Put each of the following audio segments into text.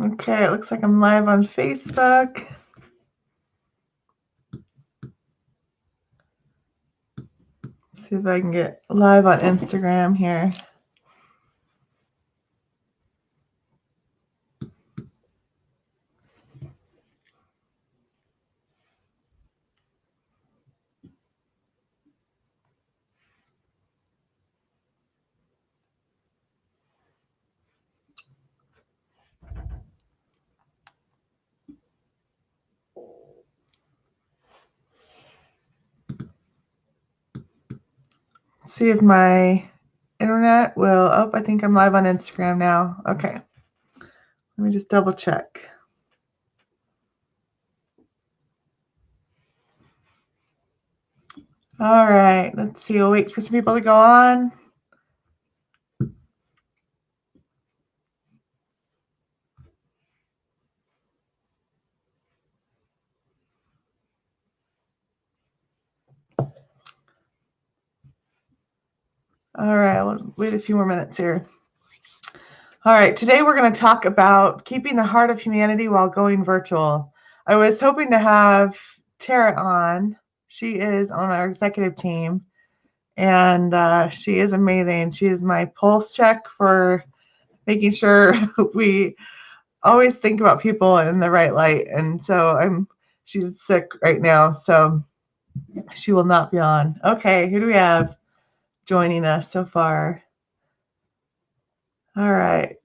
Okay, it looks like I'm live on Facebook. See if I can get live on Instagram here. See if my internet will. Oh, I think I'm live on Instagram now. Okay. Let me just double check. All right. Let's see. We'll wait for some people to go on. All right. We'll wait a few more minutes here. All right. Today we're going to talk about keeping the heart of humanity while going virtual. I was hoping to have Tara on. She is on our executive team. And she is amazing. She is my pulse check for making sure we always think about people in the right light. And so she's sick right now, so she will not be on. Okay, who do we have joining us so far? All right.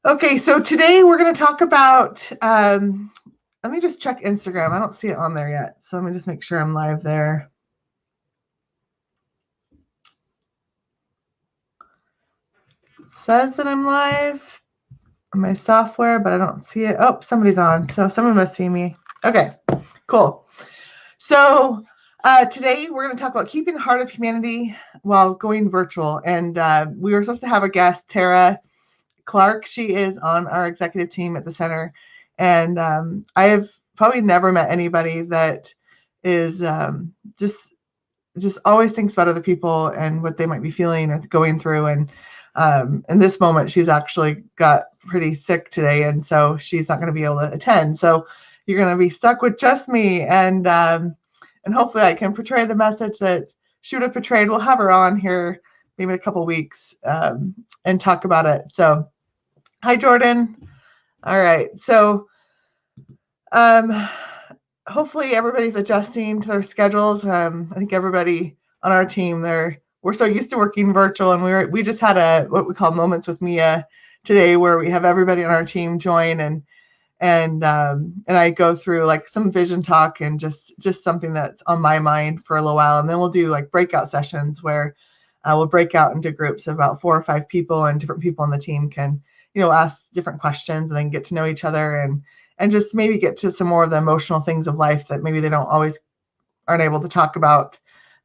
Okay, so today we're going to talk about, let me just check Instagram. I don't see it on there yet, so let me just make sure I'm live there. It says that I'm live on my software, but I don't see it. Oh, somebody's on, so someone must see me. Okay, cool. So today we're going to talk about keeping the heart of humanity while going virtual. And we were supposed to have a guest, Tara Clarke. She is on our executive team at the center. And I have probably never met anybody that is just always thinks about other people and what they might be feeling or going through. And in this moment, she's actually got pretty sick today, and so she's not going to be able to attend. So you're going to be stuck with just me, and hopefully I can portray the message that she would have portrayed. We'll have her on here maybe in a couple weeks and talk about it. So, hi, Jordan. All right. So, hopefully everybody's adjusting to their schedules. I think everybody on our team, we're so used to working virtual, and we just had what we call Moments with Mia today, where we have everybody on our team join and I go through like some vision talk and just something that's on my mind for a little while, and then we'll do like breakout sessions where we'll break out into groups of about 4 or 5 people, and different people on the team can ask different questions and then get to know each other and just maybe get to some more of the emotional things of life that maybe they aren't able to talk about,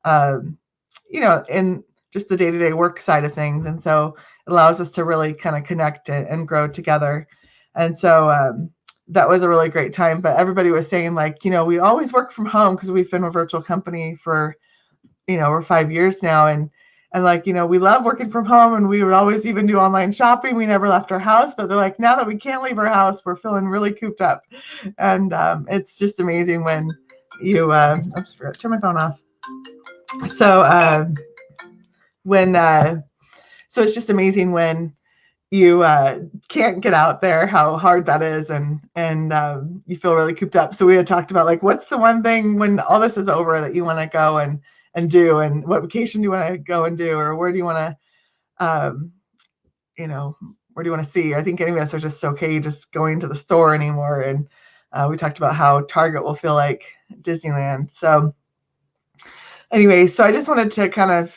in just the day-to-day work side of things. And so it allows us to really kind of connect and grow together. And so that was a really great time. But everybody was saying, like, we always work from home because we've been a virtual company for, over 5 years now. And like, we love working from home, and we would always even do online shopping. We never left our house, but they're like, now that we can't leave our house, we're feeling really cooped up. And it's just amazing when you, oops, forgot to turn my phone off. So so it's just amazing when you can't get out there, how hard that is, and you feel really cooped up. So we had talked about, like, what's the one thing when all this is over that you want to go and do, and what vacation do you want to go and do, or where do you want to where do you want to see? I think any of us are just okay just going to the store anymore. And we talked about how Target will feel like Disneyland. So anyway, so I just wanted to kind of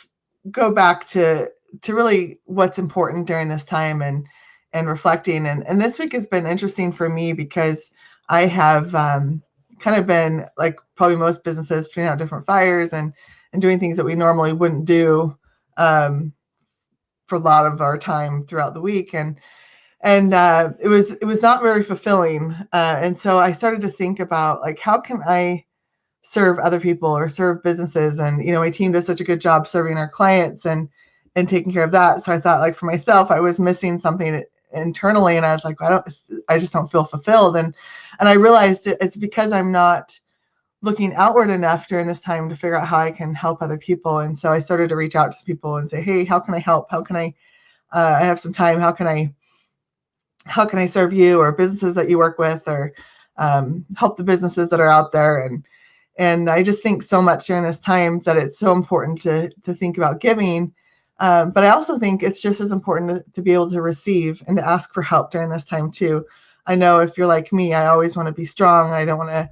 go back to really what's important during this time and reflecting. And this week has been interesting for me because I have kind of been, like probably most businesses, putting out different fires and doing things that we normally wouldn't do for a lot of our time throughout the week. And it was not very fulfilling. And so I started to think about, like, how can I serve other people or serve businesses? And, my team does such a good job serving our clients and taking care of that. So I thought, like, for myself, I was missing something internally, and I was like, I just don't feel fulfilled. And I realized it's because I'm not looking outward enough during this time to figure out how I can help other people. And so I started to reach out to people and say, hey, how can I help? How can I have some time? How can I serve you, or businesses that you work with, or help the businesses that are out there? And I just think so much during this time that it's so important to think about giving. But I also think it's just as important to be able to receive and to ask for help during this time too. I know if you're like me, I always want to be strong. I don't want to,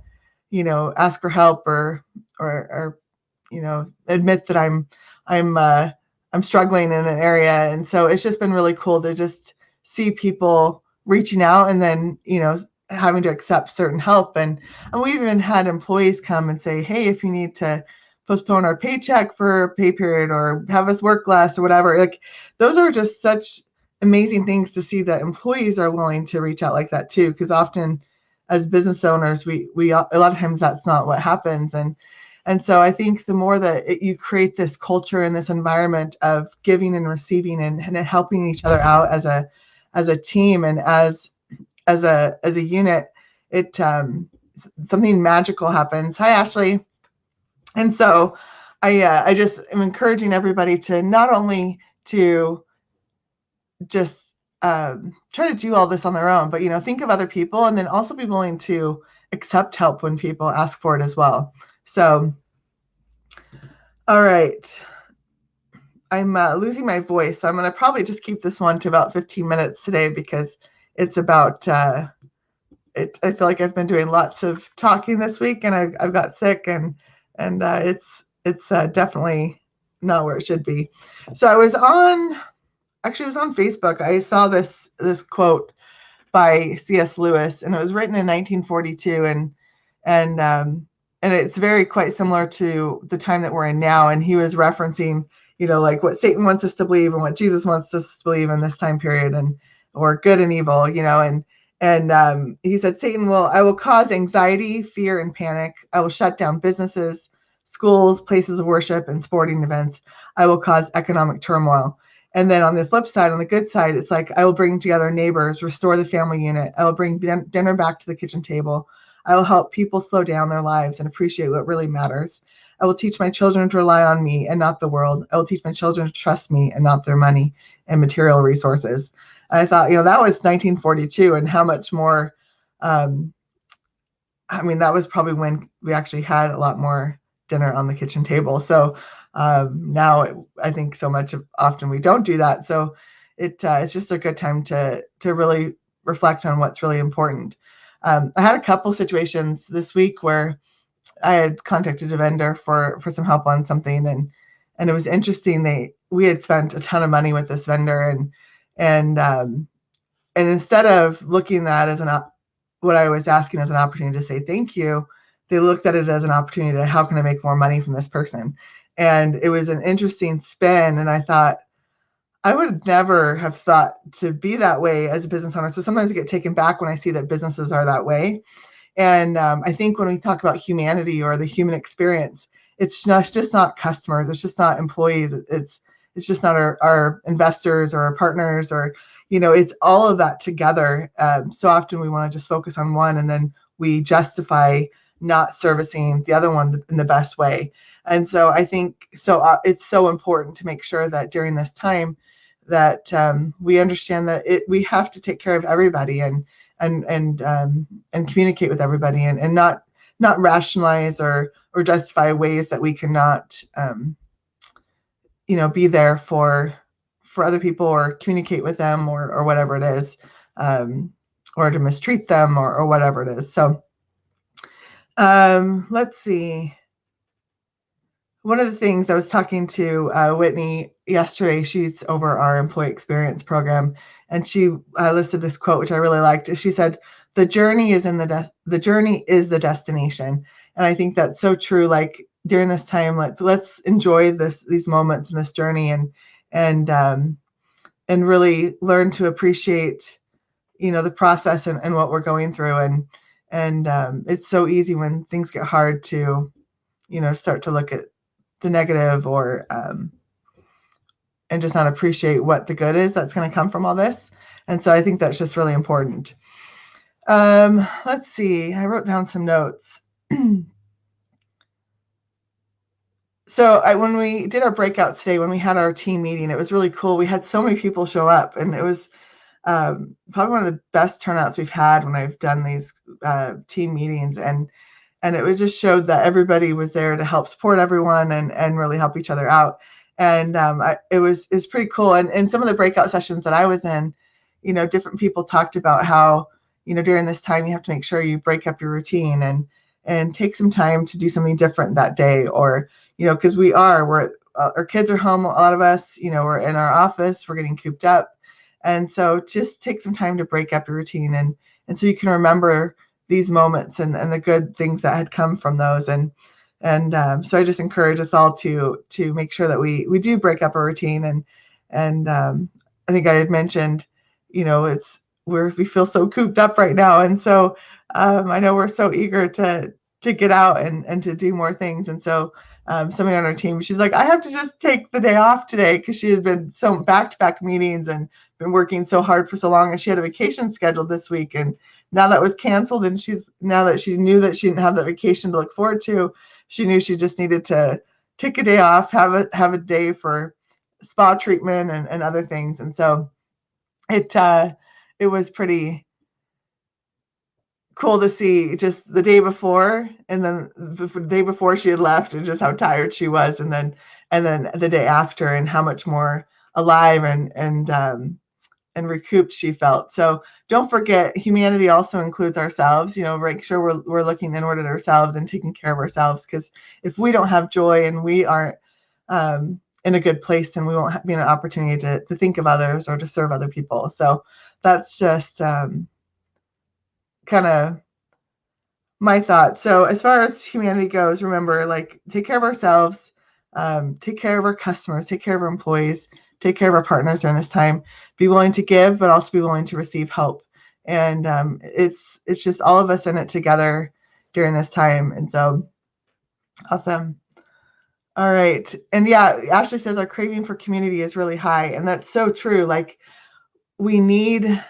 ask for help or admit that I'm struggling in an area. And so it's just been really cool to just see people reaching out and then, having to accept certain help. And we've even had employees come and say, hey, if you need to postpone our paycheck for a pay period or have us work less or whatever, like those are just such amazing things to see that employees are willing to reach out like that too. Because often as business owners, we a lot of times that's not what happens. And so I think the more that you create this culture and this environment of giving and receiving and helping each other out as a team and as a unit, it something magical happens. Hi, Ashley. And so I just am encouraging everybody to not only to just try to do all this on their own, but think of other people, and then also be willing to accept help when people ask for it as well. So, all right. I'm losing my voice, so I'm going to probably just keep this one to about 15 minutes today, because it's about I feel like I've been doing lots of talking this week, and I've got sick, and it's definitely not where it should be. So I was on Facebook. I saw this quote by C.S. Lewis, and it was written in 1942, and it's very quite similar to the time that we're in now. And he was referencing, like what Satan wants us to believe and what Jesus wants us to believe in this time period, or good and evil, and he said, I will cause anxiety, fear, and panic. I will shut down businesses, schools, places of worship, and sporting events. I will cause economic turmoil. And then on the flip side, on the good side, it's like, I will bring together neighbors, restore the family unit. I will bring dinner back to the kitchen table. I will help people slow down their lives and appreciate what really matters. I will teach my children to rely on me and not the world. I will teach my children to trust me and not their money and material resources. And I thought, that was 1942, and how much more, that was probably when we actually had a lot more dinner on the kitchen table. So now I think often we don't do that. So it's just a good time to really reflect on what's really important. I had a couple situations this week where I had contacted a vendor for some help on something, and it was interesting. We had spent a ton of money with this vendor, and instead of looking at that as what I was asking as an opportunity to say thank you, they looked at it as an opportunity to, how can I make more money from this person? And it was an interesting spin. And I thought, I would never have thought to be that way as a business owner. So sometimes I get taken back when I see that businesses are that way. And I think when we talk about humanity or the human experience, it's just not customers. It's just not employees. It's just not our investors or our partners, or, it's all of that together. So often we want to just focus on one, and then we justify not servicing the other one in the best way. And so I think it's so important to make sure that during this time that we understand that we have to take care of everybody and communicate with everybody, and not rationalize or justify ways that we cannot be there for other people, or communicate with them, or whatever it is, or to mistreat them, or whatever it is. So let's see. One of the things, I was talking to Whitney yesterday. She's over our employee experience program, and she listed this quote, which I really liked. She said, "The journey is the journey is the destination." And I think that's so true. Like during this time, let's enjoy these moments in this journey, and really learn to appreciate, the process and what we're going through. And it's so easy when things get hard to, start to look at the negative, or and just not appreciate what the good is that's going to come from all this. And so I think that's just really important. Let's see. I wrote down some notes. So when we did our breakouts today, when we had our team meeting, it was really cool. We had so many people show up, and it was probably one of the best turnouts we've had when I've done these team meetings. And it was just showed that everybody was there to help support everyone and really help each other out. And it's pretty cool. And in some of the breakout sessions that I was in, different people talked about how, during this time you have to make sure you break up your routine and take some time to do something different that day. Or, because our kids are home, a lot of us, we're in our office, we're getting cooped up. And so just take some time to break up your routine and so you can remember these moments and the good things that had come from those. So I just encourage us all to make sure that we do break up our routine. And I think I had mentioned, we feel so cooped up right now. And so I know we're so eager to get out and to do more things. And so somebody on our team, she's like, I have to just take the day off today because she had been so back-to-back meetings and been working so hard for so long, and she had a vacation scheduled this week, and now that was canceled, and now that she knew that she didn't have that vacation to look forward to, she knew she just needed to take a day off, have a day for spa treatment and other things. And so it was pretty cool to see just the day before, and then the day before she had left, and just how tired she was, and then the day after, and how much more alive and recouped she felt. So don't forget, humanity also includes ourselves. Make sure we're looking inward at ourselves and taking care of ourselves, because if we don't have joy and we aren't in a good place, then we won't be an opportunity to think of others or to serve other people. So that's just kind of my thought. So as far as humanity goes, remember, take care of ourselves, take care of our customers, take care of our employees, take care of our partners during this time. Be willing to give, but also be willing to receive help. And it's just all of us in it together during this time. And so awesome. All right. And yeah, Ashley says our craving for community is really high. And that's so true. We need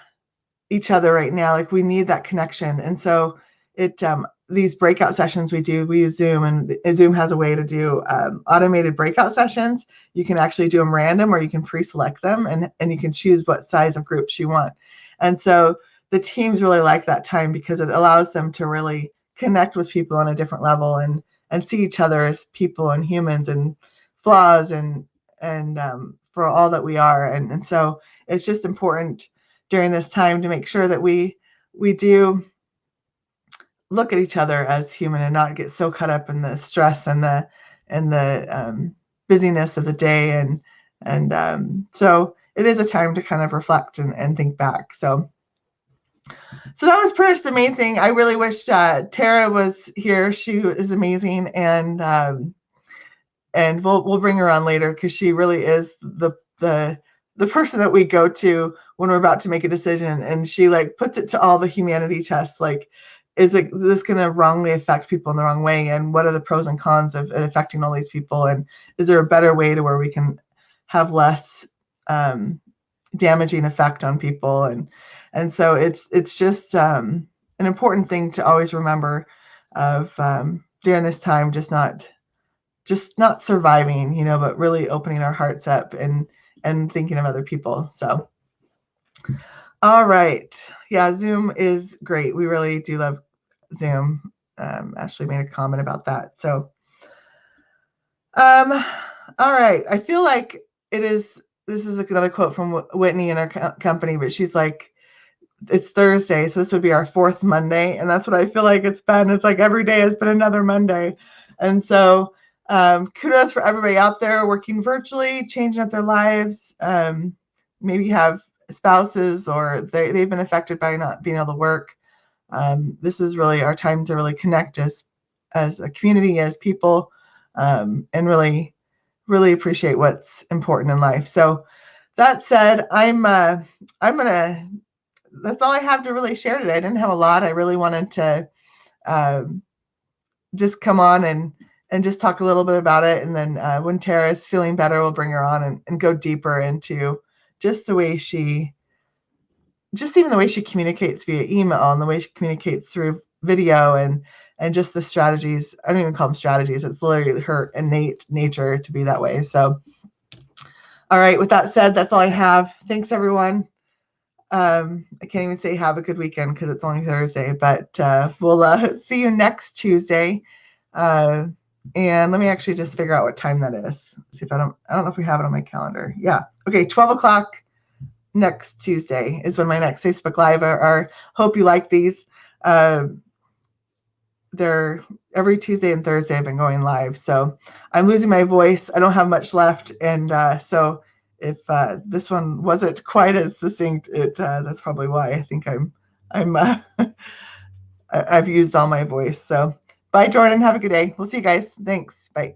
each other right now. We need that connection. And so these breakout sessions we use Zoom, and Zoom has a way to do automated breakout sessions. You can actually do them random, or you can pre-select them, and you can choose what size of groups you want. And so the teams really like that time, because it allows them to really connect with people on a different level and see each other as people and humans and flaws and for all that we are. And so it's just important during this time to make sure that we do look at each other as human and not get so caught up in the stress and the busyness of the day. And so it is a time to kind of reflect and think back. So that was pretty much the main thing. I really wish Tara was here. She is amazing, and we'll bring her on later, because she really is the person that we go to when we're about to make a decision, and she puts it to all the humanity tests. Is this going to wrongly affect people in the wrong way? And what are the pros and cons of it affecting all these people? And is there a better way to where we can have less damaging effect on people? And so it's just an important thing to always remember of during this time, just not surviving, but really opening our hearts up and thinking of other people. So, all right. Yeah, Zoom is great. We really do love Zoom. Ashley made a comment about that. So, all right. I feel like this is another quote from Whitney in our company, but she's like, it's Thursday, so this would be our fourth Monday. And that's what I feel like it's been. It's like every day has been another Monday. And so kudos for everybody out there working virtually, changing up their lives. Maybe have spouses, or they've been affected by not being able to work. This is really our time to really connect as a community, as people, and really, really appreciate what's important in life. So that said, that's all I have to really share today. I didn't have a lot. I really wanted to just come on and just talk a little bit about it. And then when Tara is feeling better, we'll bring her on and go deeper into just the way she just even the way she communicates via email and the way she communicates through video and just the strategies. I don't even call them strategies. It's literally her innate nature to be that way. So, all right. With that said, that's all I have. Thanks, everyone. I can't even say have a good weekend because it's only Thursday, but we'll see you next Tuesday. And let me actually just figure out what time that is. See if I don't know if we have it on my calendar. Yeah. Okay. 12 o'clock next Tuesday is when my next Facebook Live are. Hope you like these. They're every Tuesday and Thursday I've been going live. So I'm losing my voice. I don't have much left. And so if this one wasn't quite as succinct, that's probably why. I think I've used all my voice. So bye, Jordan. Have a good day. We'll see you guys. Thanks. Bye.